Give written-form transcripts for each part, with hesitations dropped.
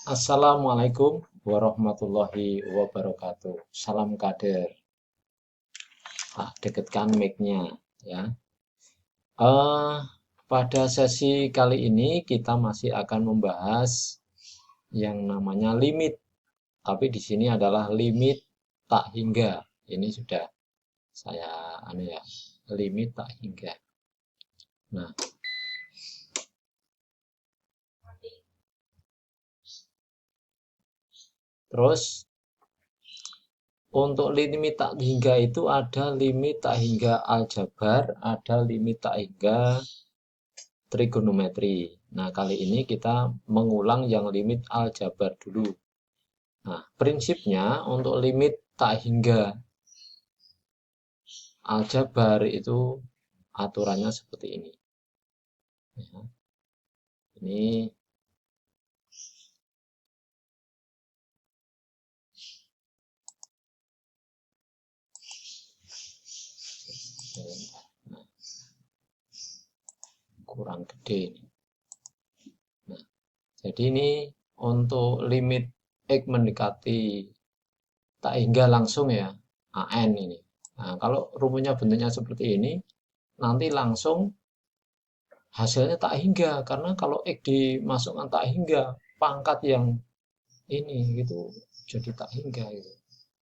Assalamualaikum warahmatullahi wabarakatuh. Salam kader. Dekatkan mic-nya ya. Eh, Pada sesi kali ini kita masih akan membahas yang namanya limit. Tapi di sini adalah limit tak hingga. Ini sudah saya limit tak hingga. Nah, terus untuk limit tak hingga itu ada limit tak hingga aljabar, ada limit tak hingga trigonometri. Nah, kali ini kita mengulang yang limit aljabar dulu. Nah, prinsipnya untuk limit tak hingga aljabar itu aturannya seperti ini. Ya, ini nah, kurang gede. Nah, jadi ini untuk limit X mendekati tak hingga langsung ya, AN ini. Nah, kalau rumusnya bentuknya seperti ini, nanti langsung hasilnya tak hingga. Karena kalau X dimasukkan tak hingga, pangkat yang ini gitu jadi tak hingga gitu.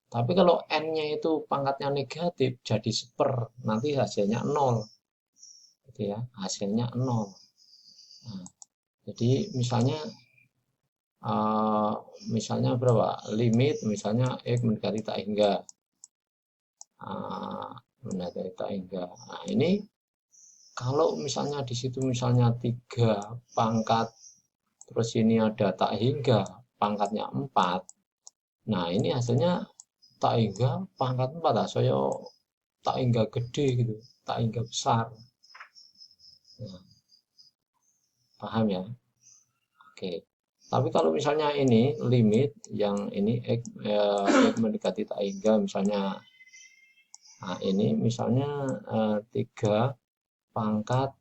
Tapi kalau n-nya itu pangkatnya negatif jadi seper, nanti hasilnya 0 gitu ya, hasilnya 0. Nah, jadi uh, misalnya berapa? Limit misalnya x mendekati tak hingga. Mendekati tak hingga. Nah, ini kalau misalnya di situ misalnya 3 pangkat terus ini ada tak hingga pangkatnya 4. Nah, ini hasilnya tak hingga pangkat 4 lah, saya tak hingga gede gitu, tak hingga besar. Nah, paham ya? Oke. Tapi kalau misalnya ini limit yang ini X mendekati tak hingga misalnya, nah ini misalnya 3 pangkat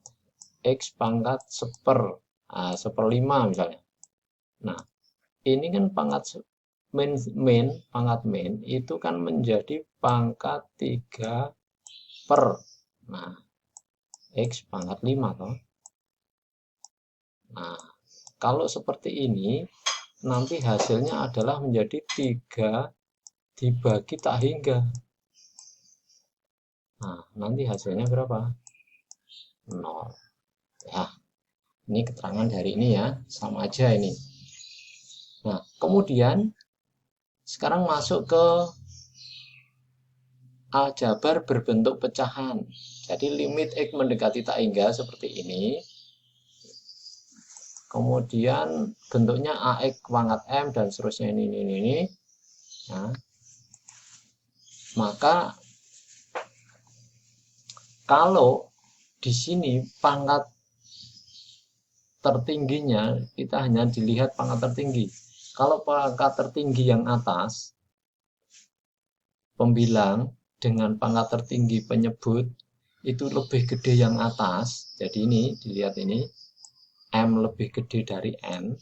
X pangkat seper, seperlima misalnya. Nah, ini kan pangkat pangkat main itu kan menjadi pangkat 3 per. Nah, X pangkat 5 toh. Nah, kalau seperti ini nanti hasilnya adalah menjadi 3 dibagi tak hingga. Nah, nanti hasilnya berapa? 0. Ya, ini keterangan dari ini ya, sama aja ini. Nah, kemudian sekarang masuk ke aljabar berbentuk pecahan. Jadi limit X mendekati tak hingga seperti ini. Kemudian bentuknya AX pangkat M dan seterusnya ini. Nah, maka kalau di sini pangkat tertingginya kita hanya dilihat pangkat tertinggi. Kalau pangkat tertinggi yang atas, pembilang dengan pangkat tertinggi penyebut itu lebih gede yang atas. Jadi ini dilihat ini M lebih gede dari N,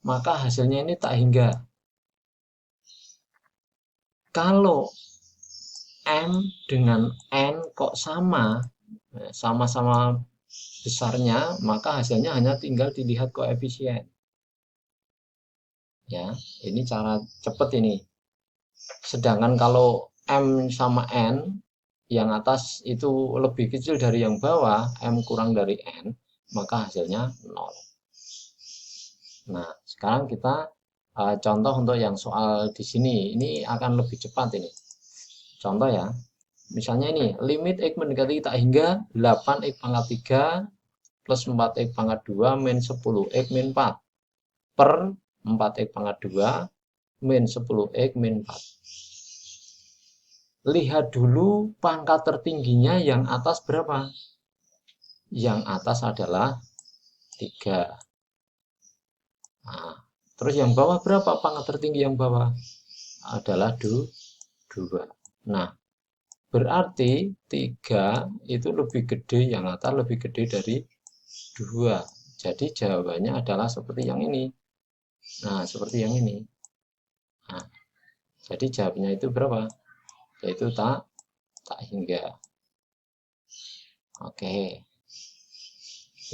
maka hasilnya ini tak hingga. Kalau M dengan N kok sama-sama besarnya, maka hasilnya hanya tinggal dilihat koefisien. Ya, ini cara cepat ini. Sedangkan kalau M sama N, yang atas itu lebih kecil dari yang bawah, M kurang dari N, maka hasilnya 0. Nah, sekarang kita contoh untuk yang soal di sini. Ini akan lebih cepat ini. Contoh ya. Misalnya ini, limit X mendekati tak hingga 8X pangkat 3 plus 4X pangkat 2 min 10X min 4 per 4X pangkat 2 min 10X min 4. Lihat dulu pangkat tertingginya yang atas berapa? Yang atas adalah 3. Nah, terus yang bawah berapa pangkat tertinggi yang bawah? Adalah 2. Nah, berarti 3 itu lebih gede, yang atas lebih gede dari 2. Jadi jawabannya adalah seperti yang ini. Nah, seperti yang ini. Nah, jadi jawabnya itu berapa? Yaitu tak hingga. Oke.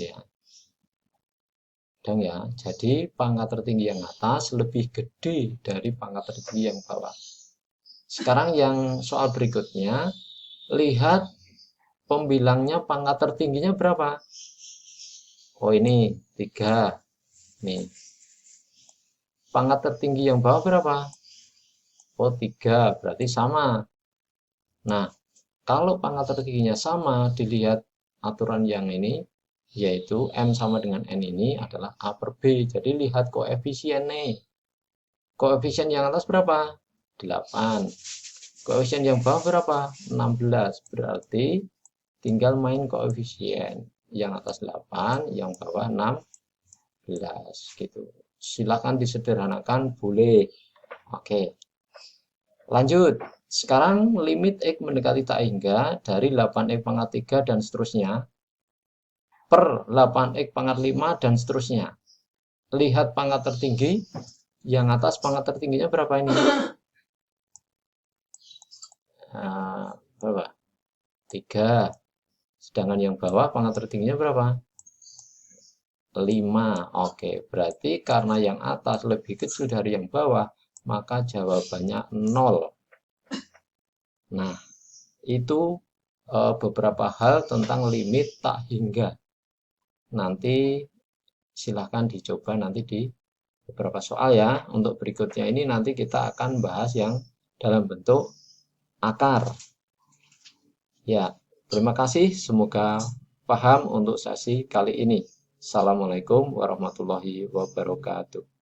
Ya. Dan ya, jadi pangkat tertinggi yang atas lebih gede dari pangkat tertinggi yang bawah. Sekarang yang soal berikutnya, lihat pembilangnya pangkat tertingginya berapa? Oh ini 3. Nih. Pangkat tertinggi yang bawah berapa? Oh 3, berarti sama. Nah, kalau pangkat tertingginya sama, dilihat aturan yang ini, yaitu M sama dengan N ini adalah A per B. Jadi lihat koefisien nih. Koefisien yang atas berapa? 8. Koefisien yang bawah berapa? 16. Berarti tinggal main koefisien. Yang atas 8, yang bawah 16. Gitu. Silakan disederhanakan, boleh. Oke. Lanjut. Sekarang limit X mendekati tak hingga dari 8X pangkat 3 dan seterusnya per 8X pangkat 5 dan seterusnya. Lihat pangkat tertinggi, yang atas pangkat tertingginya berapa ini? Berapa? 3. Sedangkan yang bawah pangkat tertingginya berapa? 5. Oke, berarti karena yang atas lebih kecil dari yang bawah, maka jawabannya 0. Nah, itu beberapa hal tentang limit tak hingga. Nanti silahkan dicoba nanti di beberapa soal ya. Untuk berikutnya ini nanti kita akan bahas yang dalam bentuk akar. Ya, terima kasih. Semoga paham untuk sesi kali ini. Assalamualaikum warahmatullahi wabarakatuh.